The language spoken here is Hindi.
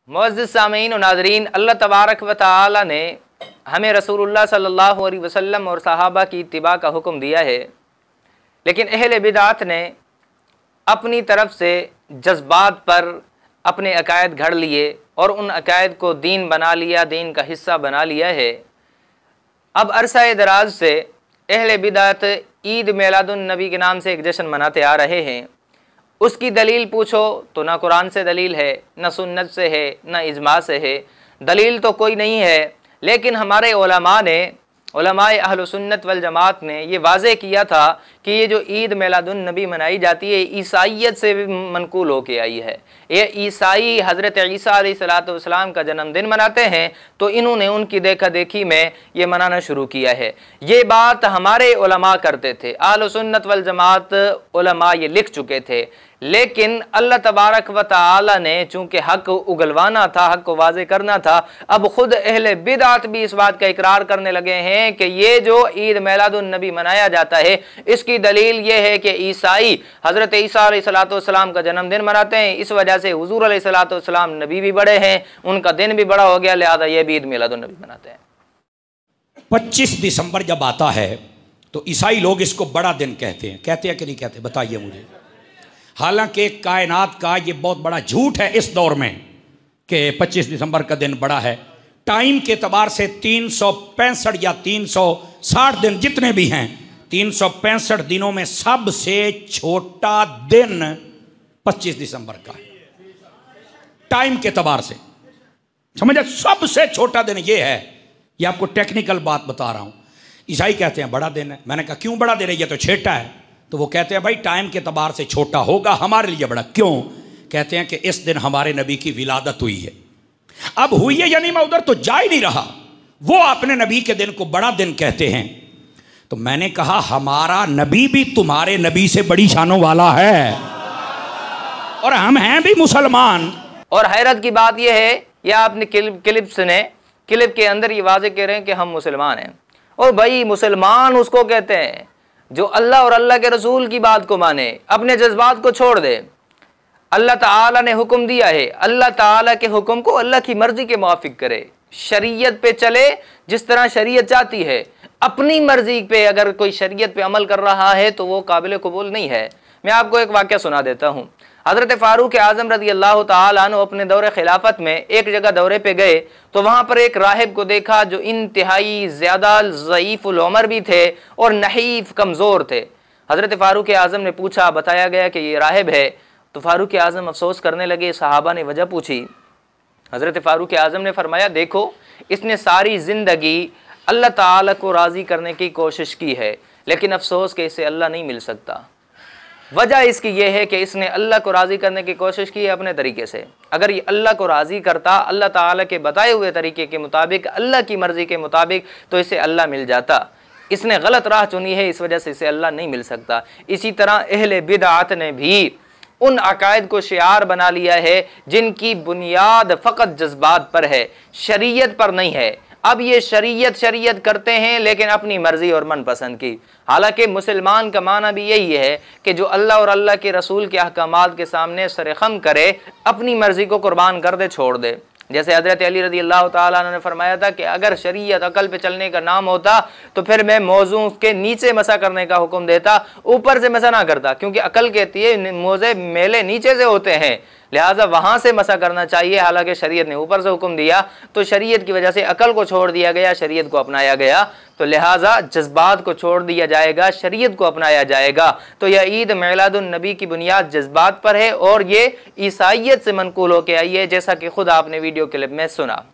मुअज़्ज़िज़ सामीन और नाज़रीन, अल्लाह तबारक व तआला ने हमें रसूलुल्लाह सल्लल्लाहु अलैहि वसल्लम और सहाबा की इत्तिबा का हुक्म दिया है, लेकिन अहले बिदात ने अपनी तरफ से जज्बात पर अपने अकायद घड़ लिए और उन अकायद को दीन बना लिया, दीन का हिस्सा बना लिया है। अब अरसा दराज से अहले बिदात ईद मिलादुन नबी के नाम से एक जश्न मनाते आ रहे हैं। उसकी दलील पूछो तो ना कुरान से दलील है, ना सुन्नत से है, ना इजमा से है। दलील तो कोई नहीं है, लेकिन हमारे उलमा ने, उलमाए अहल सुन्नत वल जमात ने ये वाज़े किया था कि ये जो ईद मिलादुन नबी मनाई जाती है ईसाइयत से भी मनकूल होके आई है। ये ईसाई हज़रत ईसा अलैहिस्सलाम का जन्मदिन मनाते हैं, तो इन्होंने उनकी देखा देखी में ये मनाना शुरू किया है। ये बात हमारे उलमा करते थे, अहल सुन्नत वल जमात उलमा ये लिख चुके थे, लेकिन अल्लाह तबारक व तआला ने चूँकि हक़ उगलवाना था, हक़ को वाज़े करना था, अब ख़ुद अहले बिदात भी इस बात का इकरार करने लगे हैं कि ये जो ईद मिलादुन नबी मनाया जाता है इसकी दलील ये है कि ईसाई हज़रत ईसा अलैहिस्सलाम का जन्मदिन मनाते हैं, इस वजह से हुज़ूर अलैहिस्सलाम नबी भी बड़े हैं, उनका दिन भी बड़ा हो गया, लिहाजा ये भी ईद मिलादुन नबी मनाते हैं। 25 दिसंबर जब आता है तो ईसाई लोग इसको बड़ा दिन कहते हैं कि नहीं कहते, बताइए मुझे। हालांकि कायनात का ये बहुत बड़ा झूठ है इस दौर में कि 25 दिसंबर का दिन बड़ा है। टाइम के एतबार से 365 या 360 दिन जितने भी हैं, 365 दिनों में सबसे छोटा दिन 25 दिसंबर का है। टाइम के एतबार से समझे, सबसे छोटा दिन ये है। ये आपको टेक्निकल बात बता रहा हूं। ईसाई कहते हैं बड़ा दिन है। मैंने कहा क्यों बड़ा दिन है, ये तो छोटा है। तो वो कहते हैं भाई टाइम के एतबार से छोटा होगा, हमारे लिए बड़ा। क्यों? कहते हैं कि इस दिन हमारे नबी की विलादत हुई है। अब हुई है यानी मैं उधर तो जा ही नहीं रहा, वो अपने नबी के दिन को बड़ा दिन कहते हैं। तो मैंने कहा हमारा नबी भी तुम्हारे नबी से बड़ी शानों वाला है और हम हैं भी मुसलमान। और हैरत की बात यह है, यह आपने क्लिप सुने, क्लिप के अंदर ये वाज़े कह रहे हैं कि हम मुसलमान हैं। और भाई मुसलमान उसको कहते हैं जो अल्लाह और अल्लाह के रसूल की बात को माने, अपने जज्बात को छोड़ दे। अल्लाह ताला ने हुक्म दिया है, अल्लाह ताला के हुक्म को अल्लाह की मर्जी के मुवाफिक करे, शरीयत पे चले जिस तरह शरीयत चाहती है। अपनी मर्जी पे अगर कोई शरीयत पे अमल कर रहा है तो वो काबिल कबूल नहीं है। मैं आपको एक वाक़या सुना देता हूँ। हज़रत फ़ारूक आज़म रज़ी अल्लाह तआला अन्हु अपने दौरे खिलाफत में एक जगह दौरे पे गए तो वहाँ पर एक राहिब को देखा जो इंतहाई ज़्यादा ज़ईफ़ुल उमर भी थे और नहीफ़ कमज़ोर थे। हज़रत फ़ारूक आज़म ने पूछा, बताया गया कि ये राहिब है। तो फ़ारूक आज़म अफसोस करने लगे। सहाबा ने वजह पूछी। हज़रत फ़ारूक आज़म ने फरमाया, देखो इसने सारी ज़िंदगी अल्लाह ताला को राज़ी करने की कोशिश की है, लेकिन अफसोस कि इसे अल्लाह नहीं मिल सकता। वजह इसकी यह है कि इसने अल्लाह को राज़ी करने की कोशिश की है अपने तरीके से। अगर ये अल्लाह को राज़ी करता अल्लाह ताला के बताए हुए तरीके के मुताबिक, अल्लाह की मर्ज़ी के मुताबिक, तो इसे अल्लाह मिल जाता। इसने गलत राह चुनी है, इस वजह से इसे अल्लाह नहीं मिल सकता। इसी तरह अहले बिदअत ने भी उन अकायद को शियार बना लिया है जिनकी बुनियाद फ़कत जज्बात पर है, शरीयत पर नहीं है। अब ये शरीयत करते हैं लेकिन अपनी मर्जी और मनपसंद की। हालांकि मुसलमान का माना भी यही है कि जो अल्लाह और अल्लाह के रसूल के अहकामात के सामने सरेखम करे, अपनी मर्जी को कुर्बान कर दे, छोड़ दे। जैसे हज़रत अली रज़ी अल्लाह तआला अन्हु ने फरमाया था कि अगर शरीयत अकल पे चलने का नाम होता तो फिर मैं मौजू के नीचे मसा करने का हुक्म देता, ऊपर से मसा ना करता, क्योंकि अकल कहती है मोज़े मेले नीचे से होते हैं, लिहाजा वहाँ से मसा करना चाहिए। हालांकि शरीयत ने ऊपर से हुक्म दिया, तो शरीयत की वजह से अकल को छोड़ दिया गया, शरीयत को अपनाया गया। तो लिहाजा जज्बात को छोड़ दिया जाएगा, शरीयत को अपनाया जाएगा। तो यह ईद मिलादुन नबी की बुनियाद जज्बात पर है और ये ईसाइयत से मनकूल होकर आई है, जैसा कि खुद आपने वीडियो क्लिप में सुना।